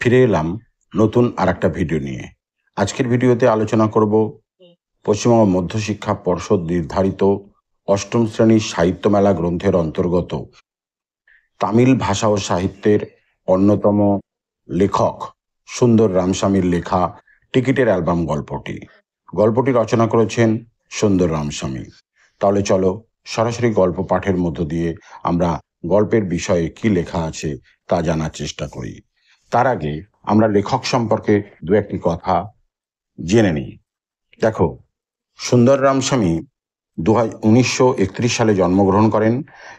ফিরে এলাম নতুন আর একটা ভিডিও নিয়ে। আজকের ভিডিওতে আলোচনা করব পশ্চিমবঙ্গ মধ্যশিক্ষা পর্ষদ নির্ধারিত অষ্টম শ্রেণীর সাহিত্য মেলা গ্রন্থের অন্তর্গত তামিল ভাষা ও সাহিত্যের অন্যতম লেখক সুন্দর রামস্বামীর লেখা টিকিটের অ্যালবাম গল্পটি রচনা করেছেন সুন্দর রামস্বামী। তাহলে চলো সরাসরি গল্প পাঠের মধ্য দিয়ে আমরা গল্পের বিষয়ে কি লেখা আছে তা জানার চেষ্টা করি। তার আগে আমরা লেখক সম্পর্কে দু একটি কথা জেনে নিই। দেখো, সুন্দর রামস্বামী 1931 সালে জন্মগ্রহণ করেন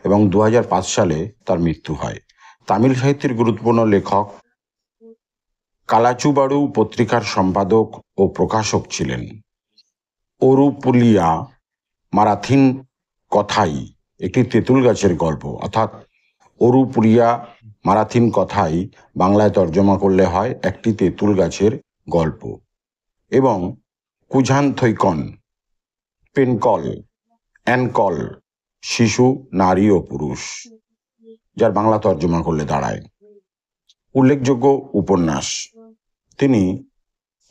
এবং 2005 সালে তার মৃত্যু হয়। তামিল সাহিত্যের গুরুত্বপূর্ণ লেখক, কালাচুবাড়ু পত্রিকার সম্পাদক ও প্রকাশক ছিলেন। ওরুপুলিয়া মারাথিন কথাই একটি তেঁতুল গাছের গল্প, অর্থাৎ ওরুপুরিয়া মারাথিন কথাই বাংলায় তর্জমা করলে হয় একটি তেঁতুল গাছের গল্প। এবং কুঝান থৈকন পেনকল অ্যানকল শিশু, নারী ও পুরুষ, যার বাংলা তর্জমা করলে দাঁড়ায় উল্লেখযোগ্য উপন্যাস। তিনি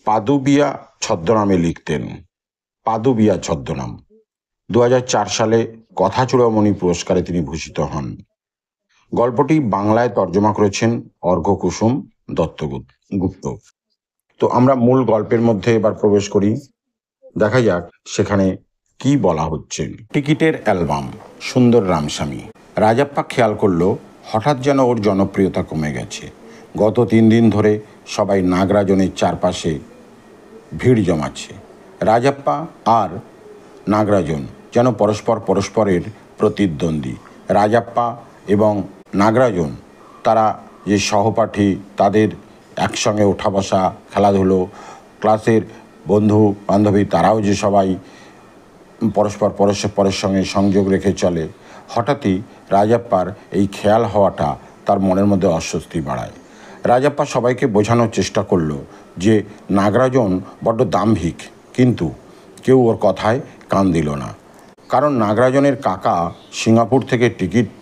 পাদুবিয়া ছদ্মনামে লিখতেন। পাদুবিয়া ছদ্মনাম। 2004 সালে কথাচূড়ামণি পুরস্কারে তিনি ভূষিত হন। গল্পটি বাংলায় তর্জমা করেছেন অর্ঘ্যকুসুম দত্তগুপ্ত। তো আমরা মূল গল্পের মধ্যে এবার প্রবেশ করি, দেখা যাক সেখানে কি বলা হচ্ছে। টিকিটের অ্যালবাম। সুন্দর রামস্বামী। রাজাপ্পা খেয়াল করলো হঠাৎ যেন ওর জনপ্রিয়তা কমে গেছে। গত 3 দিন ধরে সবাই নাগরাজনের চারপাশে ভিড় জমাচ্ছে। রাজাপ্পা আর নাগরাজন যেন পরস্পরের প্রতিদ্বন্দ্বী। রাজাপ্পা এবং নাগরাজন, তারা যে সহপাঠী, তাদের একসঙ্গে ওঠা বসা, খেলাধুলো, ক্লাসের বন্ধু বান্ধবী, তারাও যে সবাই পরস্পরের সঙ্গে সংযোগ রেখে চলে। হঠাৎই রাজাপ্পার এই খেয়াল হওয়াটা তার মনের মধ্যে অস্বস্তি বাড়ায়। রাজাপ্পা সবাইকে বোঝানোর চেষ্টা করলো যে নাগরাজন বড্ড দাম্ভিক, কিন্তু কেউ ওর কথায় কান দিল না। কারণ নাগরাজনের কাকা সিঙ্গাপুর থেকে টিকিট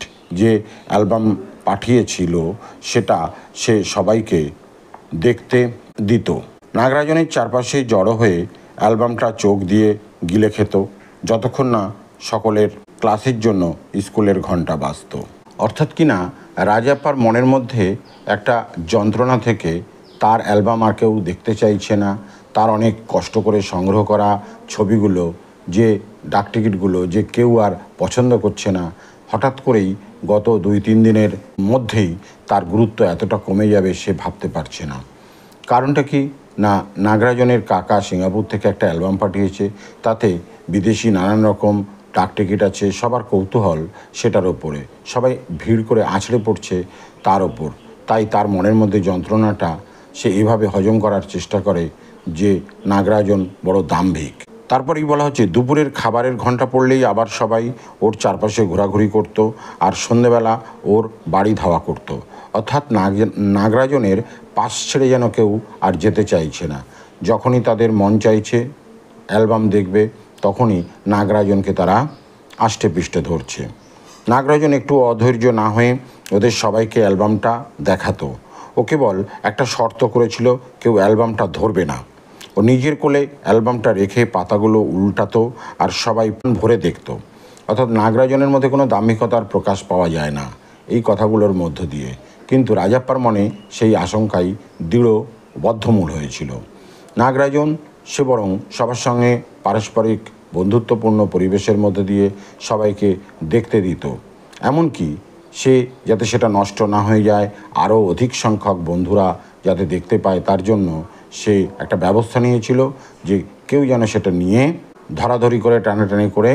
যে অ্যালবাম পাঠিয়েছিল সেটা সে সবাইকে দেখতে দিত। নাগরাজনের চারপাশে জড়ো হয়ে অ্যালবামটা চোখ দিয়ে গিলে খেত যতক্ষণ না সকলের ক্লাসের জন্য স্কুলের ঘন্টা বাজত। অর্থাৎ কিনা রাজাপ্পার মনের মধ্যে একটা যন্ত্রণা থেকে তার অ্যালবাম আর কেউ দেখতে চাইছে না। তার অনেক কষ্ট করে সংগ্রহ করা ছবিগুলো, যে ডাকটিকিটগুলো, যে কেউ আর পছন্দ করছে না। হঠাৎ করেই গত 2-3 দিনের মধ্যেই তার গুরুত্ব এতটা কমে যাবে সে ভাবতে পারছে না। কারণটা কি না, নাগরাজনের কাকা সিঙ্গাপুর থেকে একটা অ্যালবাম পাঠিয়েছে, তাতে বিদেশি নানান রকম ডাকটিকিট আছে। সবার কৌতূহল সেটার ওপরে, সবাই ভিড় করে আছড়ে পড়ছে তার ওপর। তাই তার মনের মধ্যে যন্ত্রণাটা সে এভাবে হজম করার চেষ্টা করে যে নাগরাজন বড় দাম্ভিক। তারপরেই বলা হচ্ছে দুপুরের খাবারের ঘন্টা পড়লেই আবার সবাই ওর চারপাশে ঘোরাঘুরি করত আর সন্ধেবেলা ওর বাড়ি ধাওয়া করত। অর্থাৎ নাগরাজনের পাশ ছেড়ে যেন কেউ আর যেতে চাইছে না। যখনই তাদের মন চাইছে অ্যালবাম দেখবে, তখনই নাগরাজনকে তারা আষ্টে পৃষ্ঠে ধরছে। নাগরাজন একটু অধৈর্য না হয়ে ওদের সবাইকে অ্যালবামটা দেখাতো। ও কেবল একটা শর্ত করেছিল, কেউ অ্যালবামটা ধরবে না। ও নিজের কোলে অ্যালবামটা রেখে পাতাগুলো উল্টাতো আর সবাই ভরে দেখত। অর্থাৎ নাগরাজনের মধ্যে কোনো দাম্ভিকতার প্রকাশ পাওয়া যায় না এই কথাগুলোর মধ্য দিয়ে। কিন্তু রাজাপ্পার মনে সেই আশঙ্কাই দৃঢ় বদ্ধমূল হয়েছিল। নাগরাজন সে বরং সবার সঙ্গে পারস্পরিক বন্ধুত্বপূর্ণ পরিবেশের মধ্যে দিয়ে সবাইকে দেখতে দিত। এমনকি সে যাতে সেটা নষ্ট না হয়ে যায়, আরও অধিক সংখ্যক বন্ধুরা যাতে দেখতে পায়, তার জন্য সে একটা ব্যবস্থা নিয়েছিল যে কেউ যেন সেটা নিয়ে ধরাধরি করে টানাটানি করে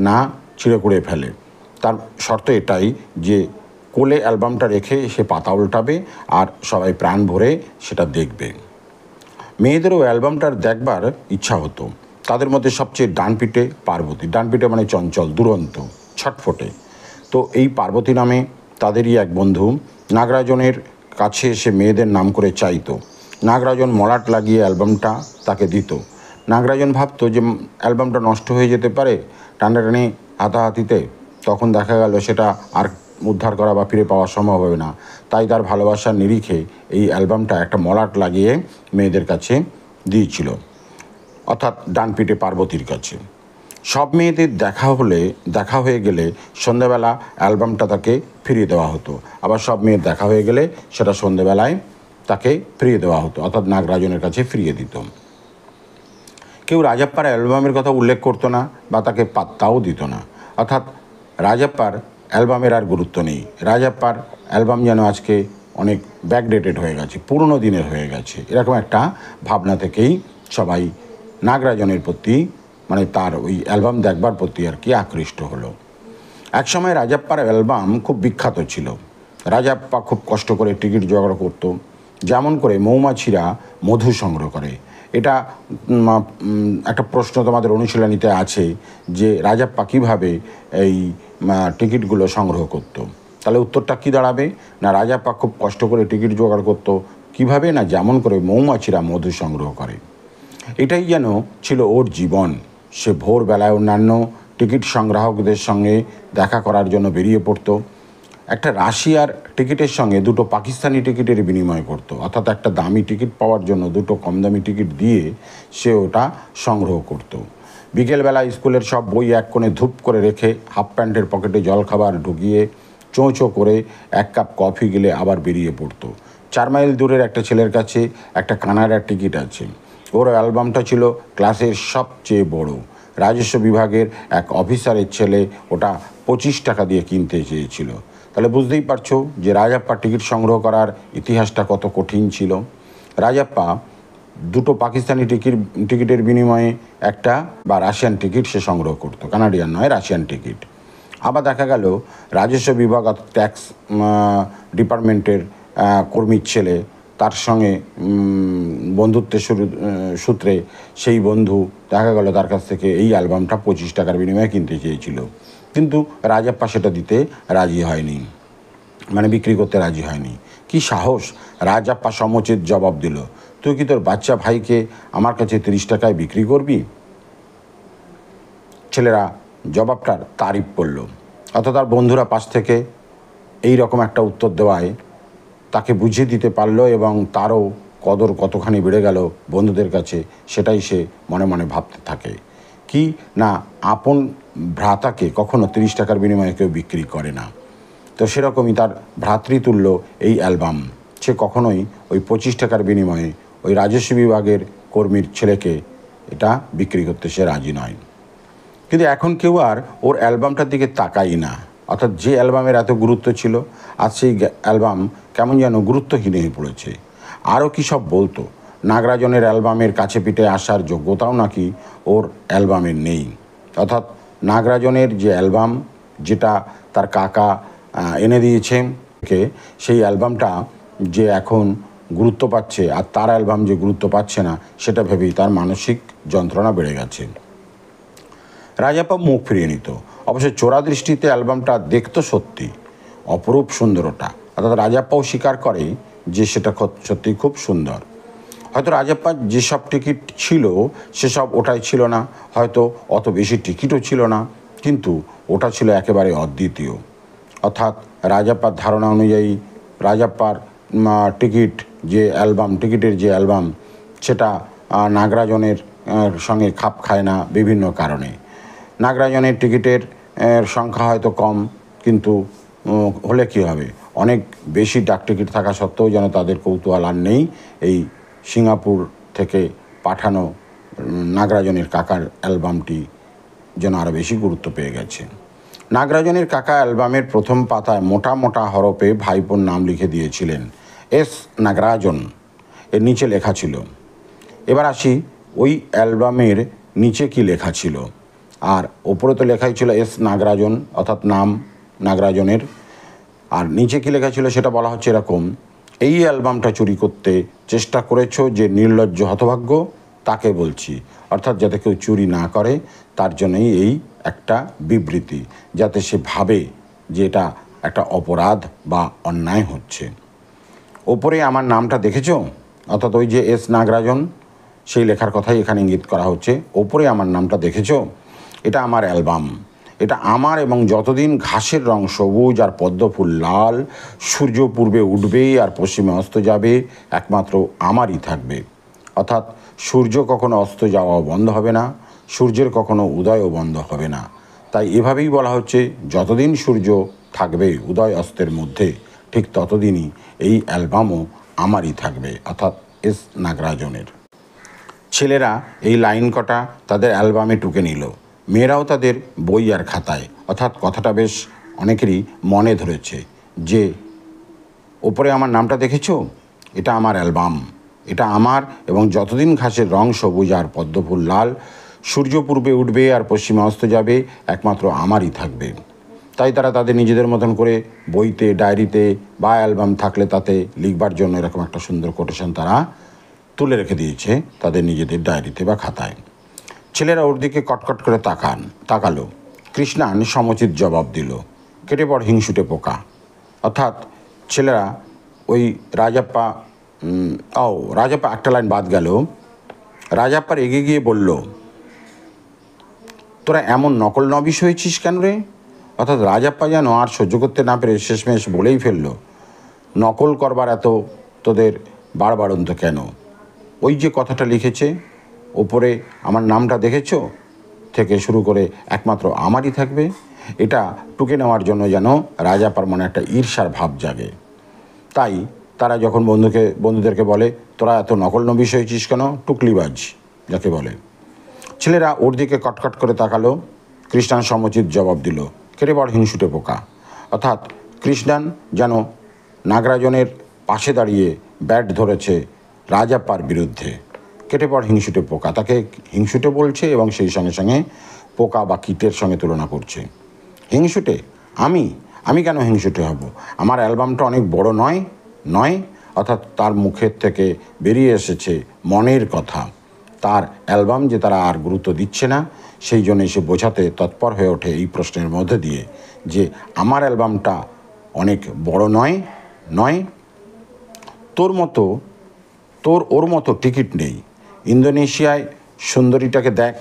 না ছিঁড়ে কুড়ে ফেলে। তার শর্ত এটাই যে কোলে অ্যালবামটা রেখে সে পাতা উল্টাবে আর সবাই প্রাণ ভরে সেটা দেখবে। মেয়েদেরও অ্যালবামটার দেখবার ইচ্ছা হতো। তাদের মধ্যে সবচেয়ে ডানপিটে পার্বতী। ডানপিটে মানে চঞ্চল, দুরন্ত, ছটফটে। তো এই পার্বতী নামে তাদেরই এক বন্ধু নাগরাজনের কাছে এসে মেয়েদের নাম করে চাইতো। নাগরাজন মলাট লাগিয়ে অ্যালবামটা তাকে দিত। নাগরাজন ভাবতো যে অ্যালবামটা নষ্ট হয়ে যেতে পারে টানাটানি হাতাহাতিতে। তখন দেখা গেল সেটা আর উদ্ধার করা বা ফিরে পাওয়া সম্ভব হবে না, তাই তার ভালোবাসার নিরিখে এই অ্যালবামটা একটা মলাট লাগিয়ে মেয়েদের কাছে দিয়েছিল, অর্থাৎ ডানপিটে পার্বতীর কাছে। সব মেয়েদের দেখা হয়ে গেলে সন্ধ্যাবেলা অ্যালবামটা তাকে ফিরিয়ে দেওয়া হতো, আবার সব মেয়ের দেখা হয়ে গেলে সেটা সন্ধ্যাবেলায় তাকে ফিরিয়ে দেওয়া হতো, অর্থাৎ নাগরাজনের কাছে ফিরিয়ে দিত। কেউ রাজাপ্পার অ্যালবামের কথা উল্লেখ করতো না বা তাকে পাত্তাও দিত না, অর্থাৎ রাজাপ্পার অ্যালবামের আর গুরুত্ব নেই। রাজাপ্পার অ্যালবাম যেন আজকে অনেক ব্যাকডেটেড হয়ে গেছে, পুরনো দিনের হয়ে গেছে, এরকম একটা ভাবনা থেকেই সবাই নাগরাজনের প্রতি, মানে তার ওই অ্যালবাম দেখবার প্রতি আর কি আকৃষ্ট হলো। একসময় রাজাপ্পার অ্যালবাম খুব বিখ্যাত ছিল। রাজাপ্পা খুব কষ্ট করে টিকিট জোগাড় করত, যেমন করে মৌমাছিরা মধু সংগ্রহ করে। এটা একটা প্রশ্ন তোমাদের অনুশীলনীতে আছে যে রাজাপ্পা কীভাবে এই টিকিটগুলো সংগ্রহ করত। তাহলে উত্তরটা কী দাঁড়াবে না, রাজাপ্পা খুব কষ্ট করে টিকিট জোগাড় করত কীভাবে না, যেমন করে মৌমাছিরা মধু সংগ্রহ করে। এটাই যেন ছিল ওর জীবন। সে ভোরবেলায় অন্যান্য টিকিট সংগ্রাহকদের সঙ্গে দেখা করার জন্য বেরিয়ে পড়তো। একটা রাশিয়ার টিকিটের সঙ্গে দুটো পাকিস্তানি টিকিটের বিনিময় করত, অর্থাৎ একটা দামি টিকিট পাওয়ার জন্য দুটো কম দামি টিকিট দিয়ে সে ওটা সংগ্রহ করত। বিকেলবেলা স্কুলের সব বই এক কোণে ধূপ করে রেখে হাফ প্যান্টের পকেটে জলখাবার ঢুকিয়ে চোঁচো করে এক কাপ কফি গেলে আবার বেরিয়ে পড়তো। 4 মাইল দূরের একটা ছেলের কাছে একটা কানাডার টিকিট আছে। ওর অ্যালবামটা ছিল ক্লাসের সবচেয়ে বড়। রাজস্ব বিভাগের এক অফিসারের ছেলে ওটা 25 টাকা দিয়ে কিনতে চেয়েছিল। তাহলে বুঝতেই পারছো যে রাজাপ্পা টিকিট সংগ্রহ করার ইতিহাসটা কত কঠিন ছিল। রাজাপ্পা দুটো পাকিস্তানি টিকিটের বিনিময়ে একটা বা রাশিয়ান টিকিট সে সংগ্রহ করতো, কানাডিয়ান নয়, রাশিয়ান টিকিট। আবার দেখা গেল রাজস্ব বিভাগ অর্থাৎ ট্যাক্স ডিপার্টমেন্টের কর্মীর ছেলে, তার সঙ্গে বন্ধুত্বের সূত্রে সেই বন্ধু দেখা গেল তার কাছ থেকে এই অ্যালবামটা 25 টাকার বিনিময়ে কিনতে চেয়েছিল, কিন্তু রাজাপ্পা সেটা দিতে রাজি হয়নি, মানে বিক্রি করতে রাজি হয়নি। কি সাহস! রাজাপ্পা সমুচিত জবাব দিল, তুই কি তোর বাচ্চা ভাইকে আমার কাছে 30 টাকায় বিক্রি করবি? ছেলেরা জবাবটার তারিফ করল, অর্থাৎ তার বন্ধুরা পাশ থেকে এই রকম একটা উত্তর দেওয়ায় তাকে বুঝিয়ে দিতে পারলো এবং তারও কদর কতখানি বেড়ে গেল বন্ধুদের কাছে, সেটাই সে মনে মনে ভাবতে থাকে। কি না, আপন ভ্রাতাকে কখনো 30 টাকার বিনিময়ে কেউ বিক্রি করে না। তো সেরকমই তার ভ্রাতৃতুল্য এই অ্যালবাম, সে কখনোই ওই 25 টাকার বিনিময়ে ওই রাজস্ব বিভাগের কর্মীর ছেলেকে এটা বিক্রি করতে সে রাজি নয়। কিন্তু এখন কেউ আর ওর অ্যালবামটার দিকে তাকাই না, অর্থাৎ যে অ্যালবামের এত গুরুত্ব ছিল আজ সেই অ্যালবাম কেমন যেন গুরুত্বহীন হয়ে পড়েছে। আরও কী সব বলতো, নাগরাজনের অ্যালবামের কাছে পিঠে আসার যোগ্যতাও নাকি ওর অ্যালবামের নেই। অর্থাৎ নাগরাজনের যে অ্যালবাম, যেটা তার কাকা এনে দিয়েছে, সেই অ্যালবামটা যে এখন গুরুত্ব পাচ্ছে আর তার অ্যালবাম যে গুরুত্ব পাচ্ছে না, সেটা ভেবেই তার মানসিক যন্ত্রণা বেড়ে গেছে। রাজাপ্পা মুখ ফিরিয়ে নিত। অবশ্য চোরা দৃষ্টিতে অ্যালবামটা দেখতো সত্যি অপরূপ সুন্দরতা, অর্থাৎ রাজাপ্পাও স্বীকার করে যে সেটা সত্যি খুব সুন্দর। হয়তো রাজাপ্পার যেসব টিকিট ছিল সেসব ওটাই ছিল না, হয়তো অত বেশি টিকিটও ছিল না, কিন্তু ওটা ছিল একেবারে অদ্বিতীয়। অর্থাৎ রাজাপ্পার ধারণা অনুযায়ী রাজাপ্পার টিকিটের যে অ্যালবাম সেটা নাগরাজনের সঙ্গে খাপ খায় না বিভিন্ন কারণে। নাগরাজনের টিকিটের সংখ্যা হয়তো কম, কিন্তু হলে কী হবে, অনেক বেশি ডাক টিকিট থাকা সত্ত্বেও যেন তাদের কৌতূহল আর নেই এই সিঙ্গাপুর থেকে পাঠানো নাগরাজনের কাকার অ্যালবামটি যেন আরও বেশি গুরুত্ব পেয়ে গেছে। নাগরাজনের কাকা অ্যালবামের প্রথম পাতায় মোটা মোটা হরফে ভাইপোর নাম লিখে দিয়েছিলেন, এস নাগরাজন। এর নিচে লেখা ছিল, এবার আসি ওই অ্যালবামের নিচে কি লেখা ছিল। আর ওপরে তো লেখাই ছিল এস নাগরাজন, অর্থাৎ নাম নাগরাজনের। আর নিচে কি লেখা ছিল সেটা বলা হচ্ছে এরকম, এই অ্যালবামটা চুরি করতে চেষ্টা করেছো যে নির্লজ্জ হতভাগ্য তাকে বলছি। অর্থাৎ যাতে কেউ চুরি না করে তার জন্যই এই একটা বিবৃতি, যাতে সে ভাবে যে এটা একটা অপরাধ বা অন্যায় হচ্ছে। ওপরে আমার নামটা দেখেছো, অর্থাৎ ওই যে এস নাগরাজন, সেই লেখার কথাই এখানে ইঙ্গিত করা হচ্ছে। ওপরে আমার নামটা দেখেছো, এটা আমার অ্যালবাম। এটা আমার, এবং যতদিন ঘাসের রং সবুজ আর পদ্মফুল লাল, সূর্য পূর্বে উঠবে আর পশ্চিমে অস্ত যাবে, একমাত্র আমারই থাকবে। অর্থাৎ সূর্য কখনো অস্ত যাওয়াও বন্ধ হবে না, সূর্যের কখনো উদয়ও বন্ধ হবে না। তাই এভাবেই বলা হচ্ছে, যতদিন সূর্য থাকবে উদয় অস্তের মধ্যে, ঠিক ততদিনই এই অ্যালবামও আমারই থাকবে, অর্থাৎ এস নাগরাজনের। ছেলেরা এই লাইন কটা তাদের অ্যালবামে টুকে নিল, মেয়েরাও তাদের বই আর খাতায়। অর্থাৎ কথাটা বেশ অনেকেরই মনে ধরেছে যে ওপরে আমার নামটা দেখেছো, এটা আমার অ্যালবাম, এটা আমার, এবং যতদিন ঘাসের রং সবুজ আর পদ্মফুল লাল, সূর্য পূর্বে উঠবে আর পশ্চিমে অস্ত যাবে, একমাত্র আমারই থাকবে। তাই তারা তাদের নিজেদের মতন করে বইতে, ডায়েরিতে বা অ্যালবাম থাকলে তাতে লিখবার জন্য এরকম একটা সুন্দর কোটেশন তারা তুলে রেখে দিয়েছে তাদের নিজেদের ডায়েরিতে বা খাতায়। ছেলেরা ওর দিকে কটকট করে তাকালো। কৃষ্ণান সমুচিত জবাব দিল, কেটে পড় হিংসুটে পোকা। অর্থাৎ ছেলেরা ওই রাজাপ্পা একটা লাইন বাদ গেল। রাজাপ্পার এগিয়ে গিয়ে বলল, তোরা এমন নকল নবিশ হয়েছিস কেন রে? অর্থাৎ রাজাপ্পা যেন আর সহ্য করতে না পেরে শেষমেশ বলেই ফেলল, নকল করবার এত তোদের বাড়বাড়ন্ত কেন? ওই যে কথাটা লিখেছে ওপরে, আমার নামটা দেখেছো, থেকে শুরু করে একমাত্র আমারই থাকবে, এটা টুকে নেওয়ার জন্য যেন রাজাপ্পার মনে একটা ঈর্ষার ভাব জাগে। তাই তারা যখন বন্ধুদেরকে বলে, তোরা এত নকল নবিশ হয়েছিস কেন, টুকলিবাজ যাকে বলে। ছেলেরা ওর দিকে কটকট করে তাকালো। কৃষ্ণান সমুচিত জবাব দিল, কেটে পড় হিংসুটে পোকা। অর্থাৎ কৃষ্ণান যেন নাগরাজনের পাশে দাঁড়িয়ে ব্যাট ধরেছে রাজাপ্পার বিরুদ্ধে। কেটে পড় হিংসুটে পোকা, তাকে হিংসুটে বলছে এবং সেই সঙ্গে সঙ্গে পোকা বা কীটের সঙ্গে তুলনা করছে। হিংসুটে? আমি কেন হিংসুটে হব? আমার অ্যালবামটা অনেক বড় নয়। অর্থাৎ তার মুখের থেকে বেরিয়ে এসেছে মনের কথা। তার অ্যালবাম যে তারা আর গুরুত্ব দিচ্ছে না, সেই জন্য সে বোঝাতে তৎপর হয়ে ওঠে এই প্রশ্নের মধ্যে দিয়ে যে আমার অ্যালবামটা অনেক বড় নয়। ওর মতো টিকিট নেই। ইন্দোনেশিয়ায় সুন্দরীটাকে দেখ,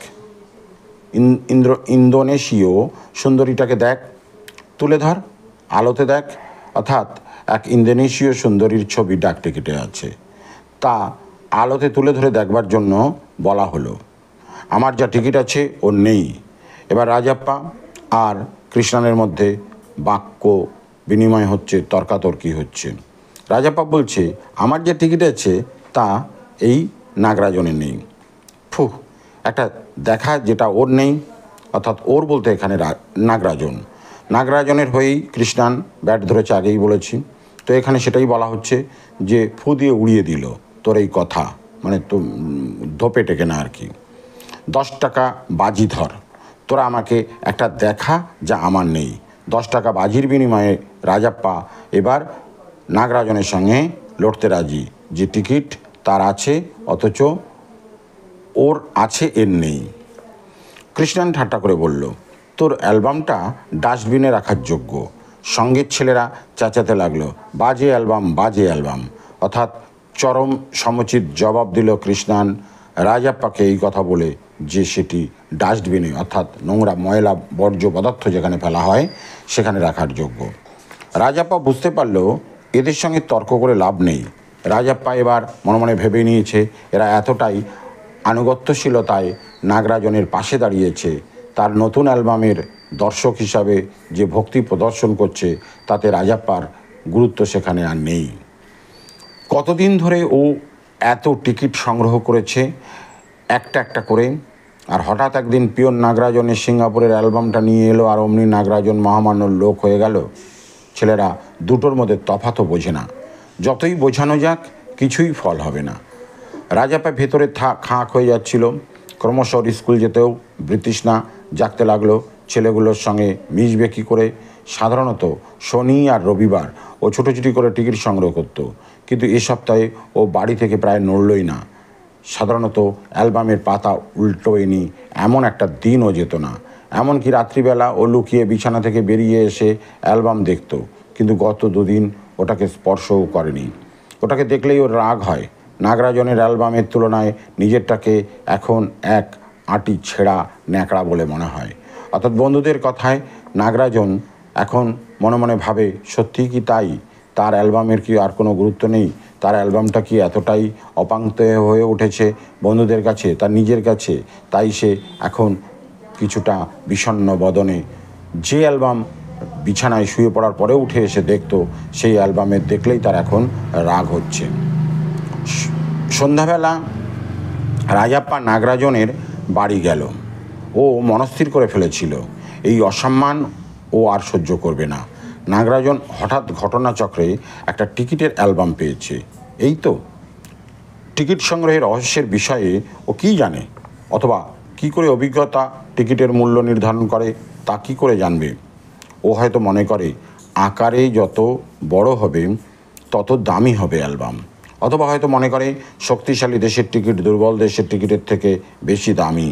ইন্দোনেশীয় সুন্দরীটাকে দেখ, তুলে ধর, আলোতে দেখ। অর্থাৎ এক ইন্দোনেশীয় সুন্দরীর ছবি ডাক টিকিটে আছে, তা আলোতে তুলে ধরে দেখবার জন্য বলা হলো। আমার যা টিকিট আছে ওর নেই। এবার রাজাপ্পা আর কৃষ্ণানের মধ্যে বাক্য বিনিময় হচ্ছে, তর্কাতর্কি হচ্ছে। রাজাপ্পা বলছে, আমার যে টিকিট আছে তা এই নাগরাজনের নেই। একটা দেখা যেটা ওর নেই, অর্থাৎ ওর বলতে এখানে নাগরাজনের হয়েই কৃষ্ণান ব্যাট ধরেছে, আগেই বলেছি। তো এখানে সেটাই বলা হচ্ছে যে ফু দিয়ে উড়িয়ে দিল তোর এই কথা, মানে তো ধোপে টেকে না আর কি। 10 টাকা বাজি ধর, তোরা আমাকে একটা দেখা যা আমার নেই। 10 টাকা বাজির বিনিময়ে রাজাপ্পা এবার নাগরাজনের সঙ্গে লড়তে রাজি, যে টিকিট তার আছে অথচ ওর আছে এর নেই। কৃষ্ণান ঠাট্টা করে বলল, তোর অ্যালবামটা ডাস্টবিনে রাখার যোগ্য। সঙ্গের ছেলেরা চেঁচাতে লাগলো, বাজে অ্যালবাম। অর্থাৎ চরম সমুচিত জবাব দিল কৃষ্ণান রাজাপ্পাকে এই কথা বলে যে সেটি ডাস্টবিনে, অর্থাৎ নোংরা ময়লা বর্জ্য পদার্থ যেখানে ফেলা হয় সেখানে রাখার যোগ্য। রাজাপ্পা বুঝতে পারল এদের সঙ্গে তর্ক করে লাভ নেই। রাজাপ্পা এবার মনে মনে ভেবে নিয়েছে এরা এতটাই আনুগত্যশীলতায় নাগরাজনের পাশে দাঁড়িয়েছে, তার নতুন অ্যালবামের দর্শক হিসাবে যে ভক্তি প্রদর্শন করছে তাতে রাজাপ্পার গুরুত্ব সেখানে আর নেই। কতদিন ধরে ও এত টিকিট সংগ্রহ করেছে একটা করে, আর হঠাৎ একদিন পিয়ন নাগরাজনের সিঙ্গাপুরের অ্যালবামটা নিয়ে এলো, আর অমনি নাগরাজন মহামান্য লোক হয়ে গেল। ছেলেরা দুটোর মধ্যে তফাতও বোঝে না। যতই বোঝানো যাক কিছুই ফল হবে না। রাজাপ্পা ভেতরে খাঁক হয়ে যাচ্ছিল। ক্রমশ স্কুল যেতেও বৃতৃষ্ণা জাগতে লাগলো। ছেলেগুলোর সঙ্গে মিশবে কী করে? সাধারণত শনি আর রবিবার ও ছুটোছুটি করে টিকিট সংগ্রহ করত, কিন্তু এ সপ্তাহে ও বাড়ি থেকে প্রায় নড়লই না। সাধারণত অ্যালবামের পাতা উল্টোয়নি এমন একটা দিনও যেত না। এমনকি রাত্রিবেলা ও লুকিয়ে বিছানা থেকে বেরিয়ে এসে অ্যালবাম দেখত, কিন্তু গত 2 দিন ওটাকে স্পর্শও করেনি। ওটাকে দেখলেই ওর রাগ হয়। নাগরাজনের অ্যালবামের তুলনায় নিজেরটাকে এখন এক আঁটি ছেঁড়া ন্যাকড়া বলে মনে হয়। অর্থাৎ বন্ধুদের কথায় নাগরাজন এখন মনে মনে ভাবে, সত্যিই কি তাই? তার অ্যালবামের কি আর কোনো গুরুত্ব নেই? তার অ্যালবামটা কি এতটাই অপাঙ্ক্তেয় হয়ে উঠেছে বন্ধুদের কাছে, তার নিজের কাছে? তাই সে এখন কিছুটা বিষণ্ণ বদনে যে অ্যালবাম বিছানায় শুয়ে পড়ার পরে উঠে এসে দেখতো, সেই অ্যালবামের দেখলেই তার এখন রাগ হচ্ছে। সন্ধ্যাবেলা রাজাপ্পা নাগরাজনের বাড়ি গেল। ও মনস্থির করে ফেলেছিল এই অসম্মান ও আর সহ্য করবে না। নাগরাজন হঠাৎ ঘটনাচক্রে একটা টিকিটের অ্যালবাম পেয়েছে। এই তো টিকিট সংগ্রহের রহস্যের বিষয়ে ও কী জানে, অথবা কি করে অভিজ্ঞতা টিকিটের মূল্য নির্ধারণ করে তা কী করে জানবে? ও হয়তো মনে করে আকারে যত বড় হবে তত দামি হবে অ্যালবাম, অথবা হয়তো মনে করে শক্তিশালী দেশের টিকিট দুর্বল দেশের টিকিটের থেকে বেশি দামি।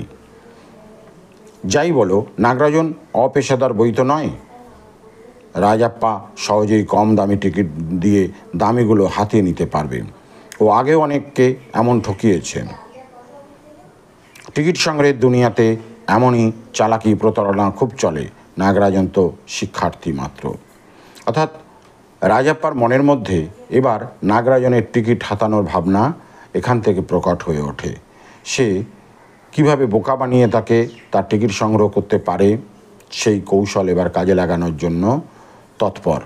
যাই বলো, নাগরাজন অপেশাদার বই তো নয়। রাজাপ্পা সহজেই কম দামি টিকিট দিয়ে দামিগুলো হাতিয়ে নিতে পারবে। ও আগেও অনেককে এমন ঠকিয়েছেন। টিকিট সংগ্রহের দুনিয়াতে এমনই চালাকি প্রতারণা খুব চলে। নাগরাজন তো শিক্ষার্থী মাত্র। অর্থাৎ রাজাপ্পার মনের মধ্যে এবার নাগরাজনের টিকিট হাতানোর ভাবনা এখান থেকে প্রকট হয়ে ওঠে। সে কিভাবে বোকা বানিয়ে তাকে তার টিকিট সংগ্রহ করতে পারে সেই কৌশল এবার কাজে লাগানোর জন্য তৎপর,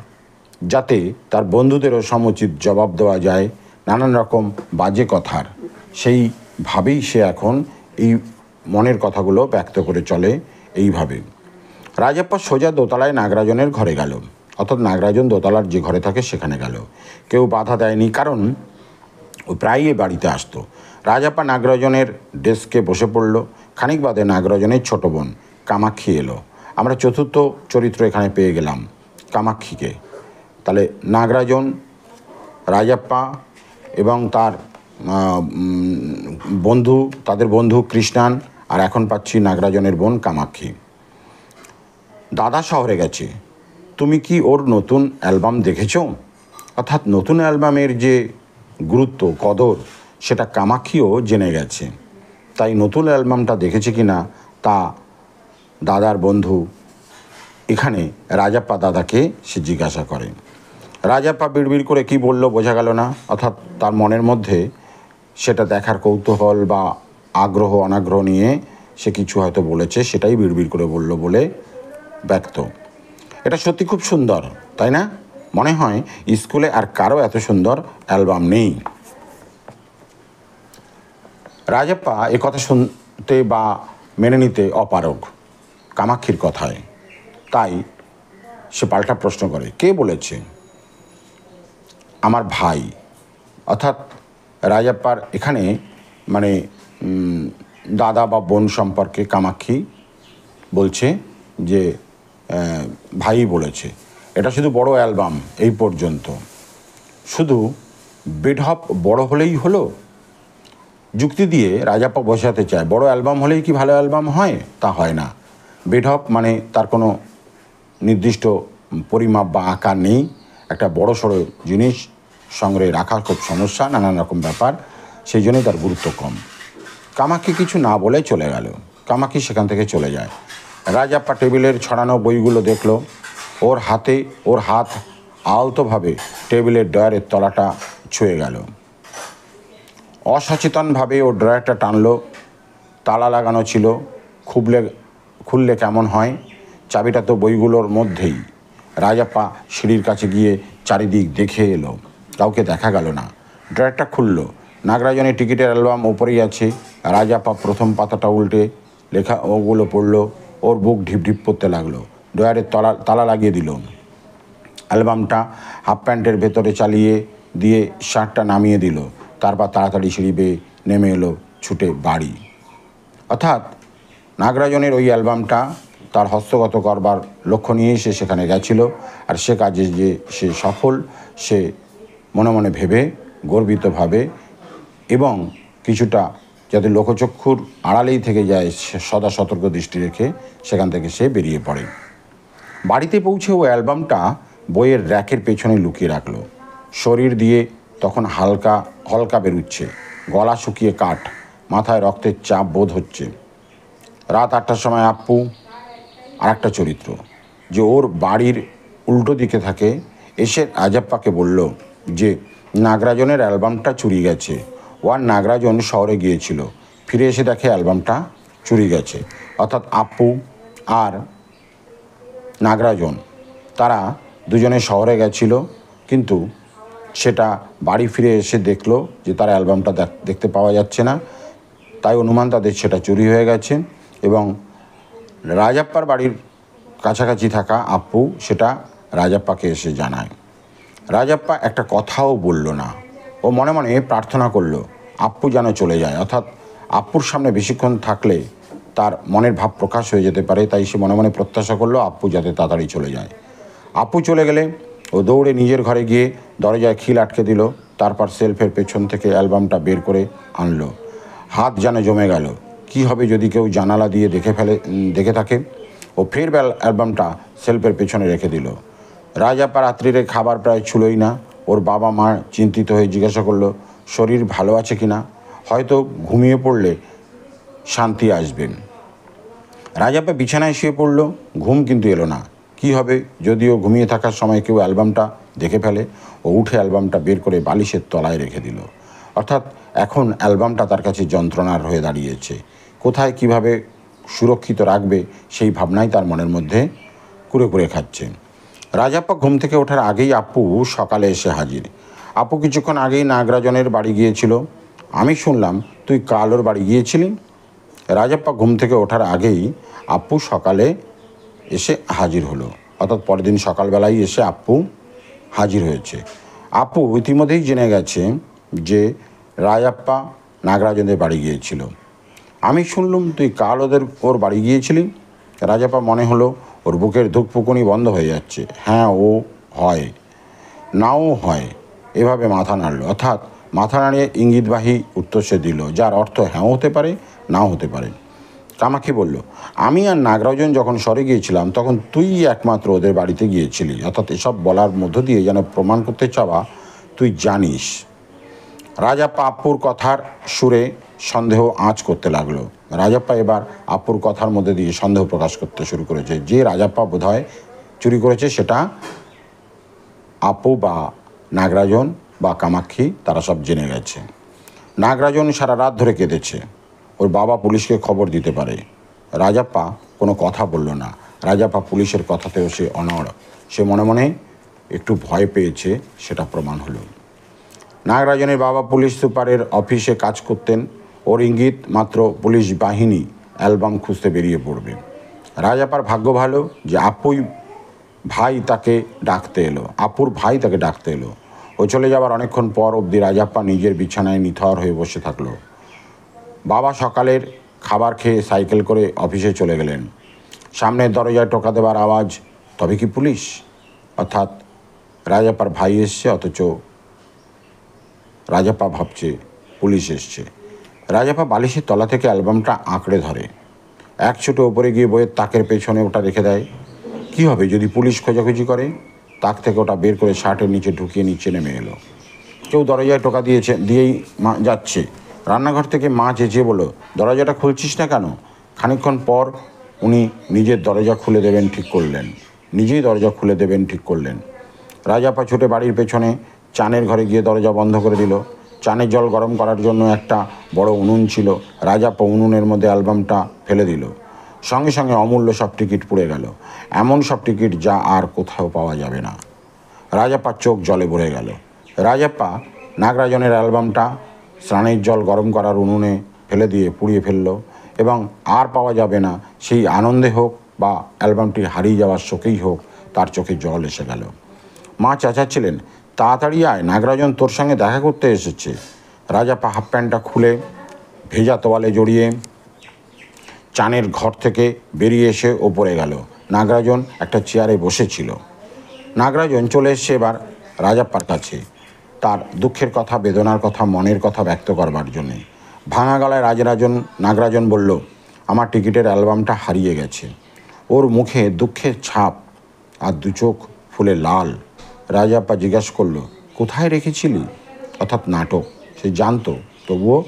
যাতে তার বন্ধুদেরও সমুচিত জবাব দেওয়া যায় নানান রকম বাজে কথার। সেইভাবেই সে এখন এই মনের কথাগুলো ব্যক্ত করে চলে এইভাবে। রাজাপ্পা সোজা দোতলায় নাগরাজনের ঘরে গেল। অর্থাৎ নাগরাজন দোতলার যে ঘরে থাকে সেখানে গেল। কেউ বাধা দেয়নি, কারণ ও প্রায়ই বাড়িতে আসতো। রাজাপ্পা নাগরাজনের ডেস্কে বসে পড়ল। খানিক বাদে নাগরাজনের ছোট বোন কামাক্ষী এলো। আমরা চতুর্থ চরিত্র এখানে পেয়ে গেলাম, কামাক্ষীকে। তাহলে নাগরাজন, রাজাপ্পা এবং তার বন্ধু, তাদের বন্ধু কৃষ্ণান, আর এখন পাচ্ছি নাগরাজনের বোন কামাক্ষী। দাদা শহরে গেছে। তুমি কি ওর নতুন অ্যালবাম দেখেছো? অর্থাৎ নতুন অ্যালবামের যে গুরুত্ব কদর সেটা কামাক্ষীও জেনে গেছে। তাই নতুন অ্যালবামটা দেখেছে কি না তা দাদার বন্ধু এখানে রাজাপ্পা দাদাকে সে জিজ্ঞাসা করে। রাজাপ্পা বিড়বিড় করে কি বলল বোঝা গেল না। অর্থাৎ তার মনের মধ্যে সেটা দেখার কৌতূহল বা আগ্রহ অনাগ্রহ নিয়ে সে কিছু হয়তো বলেছে, সেটাই বিড়বিড় করে বলল বলে ব্যক্ত। এটা সত্যি খুব সুন্দর, তাই না? মনে হয় স্কুলে আর কারো এত সুন্দর অ্যালবাম নেই। রাজাপ্পা এ কথা শুনতে বা মেনে নিতে অপারগ কামাক্ষীর কথায়। তাই সে পাল্টা প্রশ্ন করে, কে বলেছে? আমার ভাই। অর্থাৎ রাজাপ্পার এখানে মানে দাদা বা বোন সম্পর্কে কামাক্ষী বলছে যে ভাই বলেছে। এটা শুধু বড় অ্যালবাম এই পর্যন্ত, শুধু বেঢপ বড় হলেই হলো। যুক্তি দিয়ে রাজাপ্পা বসাতে চায় বড় অ্যালবাম হলেই কি ভালো অ্যালবাম হয়? তা হয় না। বেঢপ মানে তার কোনো নির্দিষ্ট পরিমাপ বা আকার নেই। একটা বড় সড়ো জিনিস সংগ্রহে রাখার খুব সমস্যা, নানান রকম ব্যাপার, সেই জন্যই তার গুরুত্ব কম। কামাক্ষী কিছু না বলে চলে গেল। কামাক্ষী সেখান থেকে চলে যায়। রাজাপ্পা টেবিলের ছড়ানো বইগুলো দেখল। ওর হাত আলতোভাবে টেবিলের ড্রয়ারের তলাটা ছুঁয়ে গেল। অসচেতনভাবে ও ড্রয়ারটা টানলো। তালা লাগানো ছিল। খুললে কেমন হয়? চাবিটা তো বইগুলোর মধ্যেই। রাজাপ্পা সিঁড়ির কাছে গিয়ে চারিদিক দেখে এলো। কাউকে দেখা গেল না। ড্রয়ারটা খুলল। নাগরাজনের টিকিটের অ্যালবাম ওপরেই আছে। রাজাপ্পা প্রথম পাতাটা উল্টে লেখা ওগুলো পড়ল। ওর বুক ঢিপ ঢিপ করতে লাগলো। ড্রয়ারের তালা লাগিয়ে দিল। অ্যালবামটা হাফ প্যান্টের ভেতরে চালিয়ে দিয়ে শার্টটা নামিয়ে দিল। তারপর তাড়াতাড়ি সিঁড়ি বেয়ে নেমে এলো ছুটে বাড়ি। অর্থাৎ নাগরাজনের ওই অ্যালবামটা তার হস্তগত করবার লক্ষ্য নিয়ে সে সেখানে গেছিল। আর সে কাজে যে সে সফল, সে মনে মনে ভেবে গর্বিতভাবে এবং কিছুটা যাতে লোকচক্ষুর আড়ালেই থেকে যায় সদা সতর্ক দৃষ্টি রেখে সেখান থেকে সে বেরিয়ে পড়ে। বাড়িতে পৌঁছে ও অ্যালবামটা বইয়ের র্যাকের পেছনে লুকিয়ে রাখলো। শরীর দিয়ে তখন হলকা বেরুচ্ছে, গলা শুকিয়ে কাঠ, মাথায় রক্তের চাপ বোধ হচ্ছে। রাত 8টার সময় আপ্পু আর একটা চরিত্র, যে ওর বাড়ির উল্টো দিকে থাকে, এসে রাজাপ্পাকে বলল যে নাগরাজনের অ্যালবামটা চুরি গেছে। ও আর নাগরাজন শহরে গিয়েছিল, ফিরে এসে দেখে অ্যালবামটা চুরি গেছে। অর্থাৎ আপু আর নাগরাজন তারা দুজনে শহরে গেছিল, কিন্তু সেটা বাড়ি ফিরে এসে দেখলো যে তার অ্যালবামটা দেখতে পাওয়া যাচ্ছে না। তাই অনুমান তাদের সেটা চুরি হয়ে গেছে। এবং রাজাপ্পার বাড়ির কাছাকাছি থাকা আপু সেটা রাজাপ্পাকে এসে জানায়। রাজাপ্পা একটা কথাও বলল না, ও মনে মনে প্রার্থনা করলো আপু যেন চলে যায়। অর্থাৎ আপুর সামনে বেশিক্ষণ থাকলে তার মনের ভাব প্রকাশ হয়ে যেতে পারে, তাই সে মনে মনে প্রত্যাশা করলো আপু যাতে তাড়াতাড়ি চলে যায়। আপু চলে গেলে ও দৌড়ে নিজের ঘরে গিয়ে দরজায় খিল আটকে দিল, তারপর সেলফের পেছন থেকে অ্যালবামটা বের করে আনলো। হাত যেন জমে গেল, কি হবে যদি কেউ জানালা দিয়ে দেখে থাকে। ও ফের অ্যালবামটা সেলফের পেছনে রেখে দিল। রাজাপ্পা রাত্রিরে খাবার প্রায় ছুলোই না। ওর বাবা মা চিন্তিত হয়ে জিজ্ঞাসা করলো শরীর ভালো আছে কিনা, হয়তো ঘুমিয়ে পড়লে শান্তি আসবেন। রাজাপ্পা বিছানায় শুয়ে পড়ল, ঘুম কিন্তু এলো না। কি হবে যদিও ঘুমিয়ে থাকার সময় কেউ অ্যালবামটা দেখে ফেলে। ও উঠে অ্যালবামটা বের করে বালিশের তলায় রেখে দিল। অর্থাৎ এখন অ্যালবামটা তার কাছে যন্ত্রণার হয়ে দাঁড়িয়েছে। কোথায় কিভাবে সুরক্ষিত রাখবে সেই ভাবনাই তার মনের মধ্যে কুরে কুরে খাচ্ছে। রাজাপ্পা ঘুম থেকে ওঠার আগেই আপু সকালে এসে হাজির। আপু কিছুক্ষণ আগেই নাগরাজনের বাড়ি গিয়েছিল। আমি শুনলাম তুই কাল ওর বাড়ি গিয়েছিলি। রাজাপ্পা ঘুম থেকে ওঠার আগেই আপু সকালে এসে হাজির হলো। অর্থাৎ পরের দিন সকালবেলায় এসে আপু হাজির হয়েছে। আপু ইতিমধ্যেই জেনে গেছে যে রাজাপ্পা নাগরাজনের বাড়ি গিয়েছিল। আমি শুনলুম তুই কাল ওর বাড়ি গিয়েছিলি। রাজাপ্পা মনে হলো ওর বুকের ধুকপুকুনি বন্ধ হয়ে যাচ্ছে। হ্যাঁ, ও হয়, নাও হয়, এভাবে মাথা নাড়ল। অর্থাৎ মাথা নাড়িয়ে ইঙ্গিতবাহী উত্তর সে দিল, যার অর্থ হ্যাঁও হতে পারে, নাও হতে পারে। কামাক্ষী বলল, আমি আর নাগরাজন যখন শহরে গিয়েছিলাম তখন তুই একমাত্র ওদের বাড়িতে গিয়েছিলি। অর্থাৎ এসব বলার মধ্য দিয়ে যেন প্রমাণ করতে চাওয়া তুই জানিস। রাজাপ্পা আপুর কথার সুরে সন্দেহ আঁচ করতে লাগলো। রাজাপ্পা এবার আপুর কথার মধ্যে দিয়ে সন্দেহ প্রকাশ করতে শুরু করেছে যে রাজাপ্পা বোধহয় চুরি করেছে সেটা আপু বা নাগরাজন বা কামাক্ষী তারা সব জেনে গেছে। নাগরাজন সারা রাত ধরে কেঁদেছে, ওর বাবা পুলিশকে খবর দিতে পারে। রাজাপ্পা কোনো কথা বলল না। রাজাপ্পা পুলিশের কথাতেও সে অনড়। সে মনে মনে একটু ভয় পেয়েছে, সেটা প্রমাণ হলো। নাগরাজনের বাবা পুলিশ সুপারের অফিসে কাজ করতেন। ওর ইঙ্গিত মাত্র পুলিশ বাহিনী অ্যালবাম খুঁজতে বেরিয়ে পড়বে। রাজাপ্পার ভাগ্য ভালো যে আপুর ভাই তাকে ডাকতে এলো। ও চলে যাবার অনেকক্ষণ পর অবধি রাজাপ্পা নিজের বিছানায় নিথর হয়ে বসে থাকলো। বাবা সকালের খাবার খেয়ে সাইকেল করে অফিসে চলে গেলেন। সামনের দরজায় টোকা দেবার আওয়াজ, তবে কি পুলিশ? অর্থাৎ রাজাপ্পার ভাই এসছে, অথচ রাজাপ্পা ভাবছে পুলিশ এসছে। রাজাপ্পা বালিশের তলা থেকে অ্যালবামটা আঁকড়ে ধরে, এক ছুটে ওপরে গিয়ে বইয়ের তাকের পেছনে ওটা রেখে দেয়। কি হবে যদি পুলিশ খোঁজাখুঁজি করে? তাক থেকে ওটা বের করে শার্টের নিচে ঢুকিয়ে নিচে নেমে এলো। কেউ দরজায় টোকা দিয়েই যাচ্ছে। রান্নাঘর থেকে মা চেঁচিয়ে বলল, দরজাটা খুলছিস না কেন? খানিকক্ষণ পর উনি নিজেই দরজা খুলে দেবেন ঠিক করলেন। রাজাপ্পা ছুটে বাড়ির পেছনে চানের ঘরে গিয়ে দরজা বন্ধ করে দিল। চানের জল গরম করার জন্য একটা বড় উনুন ছিল। রাজাপ্পা উনুনের মধ্যে অ্যালবামটা ফেলে দিল। সঙ্গে সঙ্গে অমূল্য সব টিকিট পুড়ে গেল, এমন সব টিকিট যা আর কোথাও পাওয়া যাবে না। রাজাপ্পার চোখ জলে ভরে গেল। রাজাপ্পা নাগরাজনের অ্যালবামটা স্নানের জল গরম করার উনুনে ফেলে দিয়ে পুড়িয়ে ফেলল, এবং আর পাওয়া যাবে না। সেই আনন্দে হোক বা অ্যালবামটি হারিয়ে যাওয়ার শোকেই হোক, তার চোখে জল এসে গেল। মা চেঁচাচ্ছিলেন, তাড়াতাড়ি আয়, নাগরাজন তোর সঙ্গে দেখা করতে এসেছে। রাজাপ্পা হাফ প্যান্টটা খুলে ভেজা তোয়ালে জড়িয়ে চানের ঘর থেকে বেরিয়ে এসে ওপরে গেল। নাগরাজন একটা চেয়ারে বসেছিল। নাগরাজন চলে এসছে এবার রাজাপ্পার কাছে, তার দুঃখের কথা, বেদনার কথা, মনের কথা ব্যক্ত করবার জন্যে। ভাঙা গলায় নাগরাজন বলল, আমার টিকিটের অ্যালবামটা হারিয়ে গেছে। ওর মুখে দুঃখের ছাপ আর দু চোখ ফুলে লাল। রাজাপ্পা জিজ্ঞাসা করলো, কোথায় রেখেছিলি? অর্থাৎ নাটক। সে জানতো, তবুও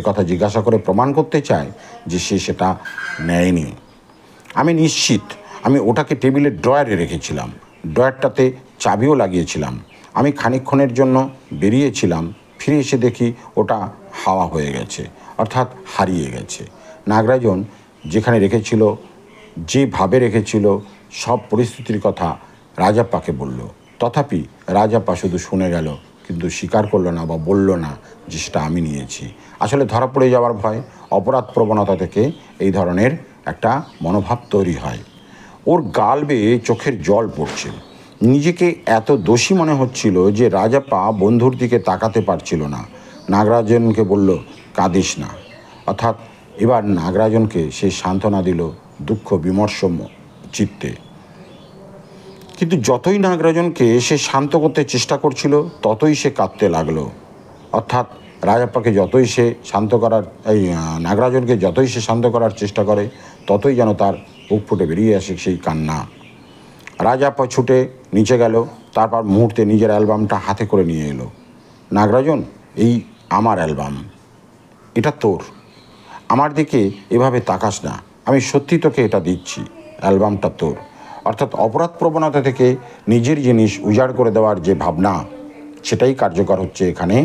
কথা জিজ্ঞাসা করে প্রমাণ করতে চায় যে সে সেটা নেয়নি। আমি নিশ্চিত আমি ওটাকে টেবিলের ড্রয়ারে রেখেছিলাম। ড্রয়ারটাতে চাবিও লাগিয়েছিলাম। আমি খানিকক্ষণের জন্য বেরিয়েছিলাম, ফিরে এসে দেখি ওটা হাওয়া হয়ে গেছে, অর্থাৎ হারিয়ে গেছে। নাগরাজন যেখানে রেখেছিল, যেভাবে রেখেছিল, সব পরিস্থিতির কথা রাজাপ্পাকে বলল। তথাপি রাজাপ্পা শুধু শুনে গেল, কিন্তু স্বীকার করলো না বা বলল না যে সেটা আমি নিয়েছি। আসলে ধরা পড়ে যাওয়ার ভয়, অপরাধ প্রবণতা থেকে এই ধরনের একটা মনোভাব তৈরি হয়। ওর গাল বেয়ে চোখের জল পড়ছে। নিজেকে এত দোষী মনে হচ্ছিল যে রাজাপ্পা বন্ধুর দিকে তাকাতে পারছিল না। নাগরাজনকে বলল, কাঁদিস না। অর্থাৎ এবার নাগরাজনকে সে সান্ত্বনা দিল দুঃখ বিমর্ষ চিত্তে। কিন্তু যতই নাগরাজনকে সে শান্ত করতে চেষ্টা করছিল, ততই সে কাঁদতে লাগলো। অর্থাৎ রাজাপ্পাকে যতই সে শান্ত করার, নাগরাজনকে যতই সে শান্ত করার চেষ্টা করে, ততই যেন তার বুক ফুটে বেরিয়ে আসে সেই কান্না। রাজাপ্পা ছুটে নিচে গেল, তারপর মুহূর্তে নিজের অ্যালবামটা হাতে করে নিয়ে এলো। নাগরাজন, এই আমার অ্যালবাম, এটা তোর। আমার দিকে এভাবে তাকাস না, আমি সত্যি তোকে এটা দিচ্ছি, অ্যালবামটা তোর। অর্থাৎ অপরাধ প্রবণতা থেকে নিজের জিনিস উজাড় করে দেওয়ার যে ভাবনা, সেটাই কার্যকর হচ্ছে এখানে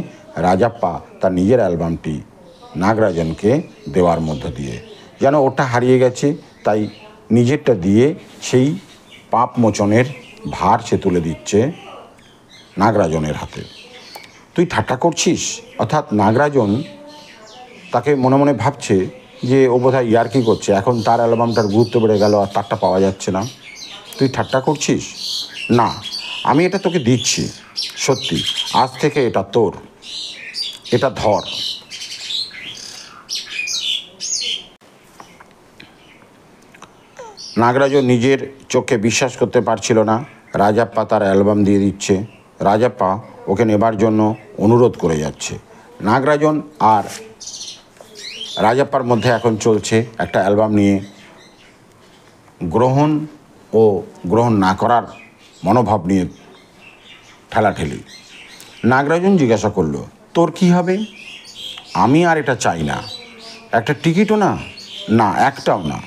রাজাপ্পা তার নিজের অ্যালবামটি নাগরাজনকে দেওয়ার মধ্য দিয়ে। যেন ওটা হারিয়ে গেছে, তাই নিজেরটা দিয়ে সেই পাপ মোচনের ভার সে তুলে দিচ্ছে নাগরাজনের হাতে। তুই ঠাট্টা করছিস? অর্থাৎ নাগরাজন তাকে মনে মনে ভাবছে যে ও বোধহয় ইয়ার্কি করছে, এখন তার অ্যালবামটার গুরুত্ব বেড়ে গেল আর তারটা পাওয়া যাচ্ছে না। তুই ঠাট্টা করছিস? না, আমি এটা তোকে দিচ্ছি, সত্যি, আজ থেকে এটা তোর, এটা ধর। নাগরাজন নিজের চোখে বিশ্বাস করতে পারছিল না। রাজাপ্পা তার অ্যালবাম দিয়ে দিচ্ছে। রাজাপ্পা ওকে নেবার জন্য অনুরোধ করে যাচ্ছে। নাগরাজন আর রাজাপ্পার মধ্যে এখন চলছে একটা অ্যালবাম নিয়ে গ্রহণ ও গ্রহণ না করার মনোভাব নিয়ে ঠেলাঠেলি। নাগরাজন জিজ্ঞাসা করলো, তোর কি হবে? আমি আর এটা চাই না। একটা টিকিটও না? না, একটাও না।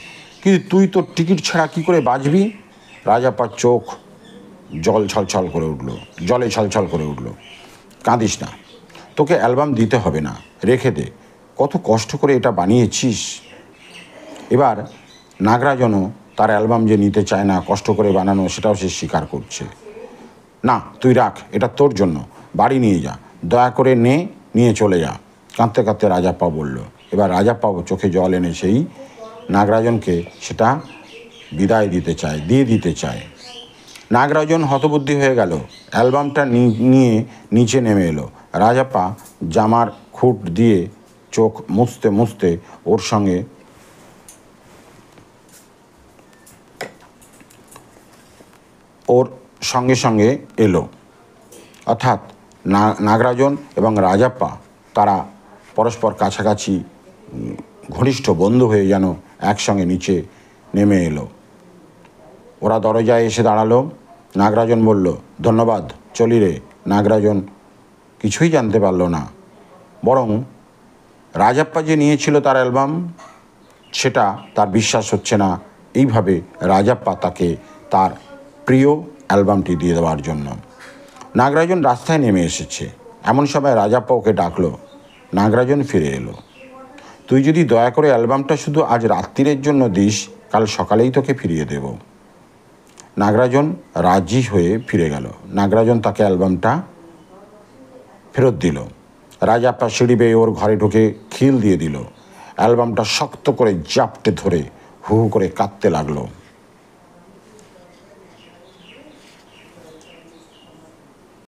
কিন্তু তুই তোর টিকিট ছাড়া কী করে বাঁচবি? রাজাপ্পার চোখ জলে ছলছল করে উঠল। কাঁদিস না, তোকে অ্যালবাম দিতে হবে না, রেখে দে, কত কষ্ট করে এটা বানিয়েছিস। এবার নাগরাজনও তার অ্যালবাম যে নিতে চায় না, কষ্ট করে বানানো, সেটাও সে স্বীকার করছে। না, তুই রাখ, এটা তোর জন্য, বাড়ি নিয়ে যা, দয়া করে নিয়ে চলে যা, কাঁদতে কাঁদতে রাজাপ্পা বলল। এবার রাজাপ্পাও চোখে জল এনে সেই নাগরাজনকে সেটা দিয়ে দিতে চায়। নাগরাজন হতবুদ্ধি হয়ে গেল, অ্যালবামটা নিয়ে নিচে নেমে এলো। রাজাপ্পা জামার খুঁট দিয়ে চোখ মুছতে মুছতে ওর সঙ্গে এলো। অর্থাৎ নাগরাজন এবং রাজাপ্পা তারা পরস্পর কাছাকাছি ঘনিষ্ঠ বন্ধু হয়ে যেন একসঙ্গে নিচে নেমে এলো। ওরা দরজায় এসে দাঁড়ালো। নাগরাজন বলল, ধন্যবাদ, চলি রে। নাগরাজন কিছুই জানতে পারল না, বরং রাজাপ্পা যে নিয়েছিল তার অ্যালবাম, সেটা তার বিশ্বাস হচ্ছে না। এইভাবে রাজাপ্পা তাকে তার প্রিয় অ্যালবামটি দিয়ে দেওয়ার জন্য। নাগরাজন রাস্তায় নেমে এসেছে, এমন সময় রাজাপ্পা ওকে ডাকলো। নাগরাজন ফিরে এলো। তুই যদি দয়া করে অ্যালবামটা শুধু আজ রাত্রিরের জন্য দিস, কাল সকালেই তোকে ফিরিয়ে দেব। নাগরাজন রাজি হয়ে ফিরে গেল। নাগরাজন তাকে অ্যালবামটা ফেরত দিল। রাজাপ্পা সিঁড়ি বেয়ে ওর ঘরে ঢুকে খিল দিয়ে দিল। অ্যালবামটা শক্ত করে জাপটে ধরে হু হু করে কাঁদতে লাগলো।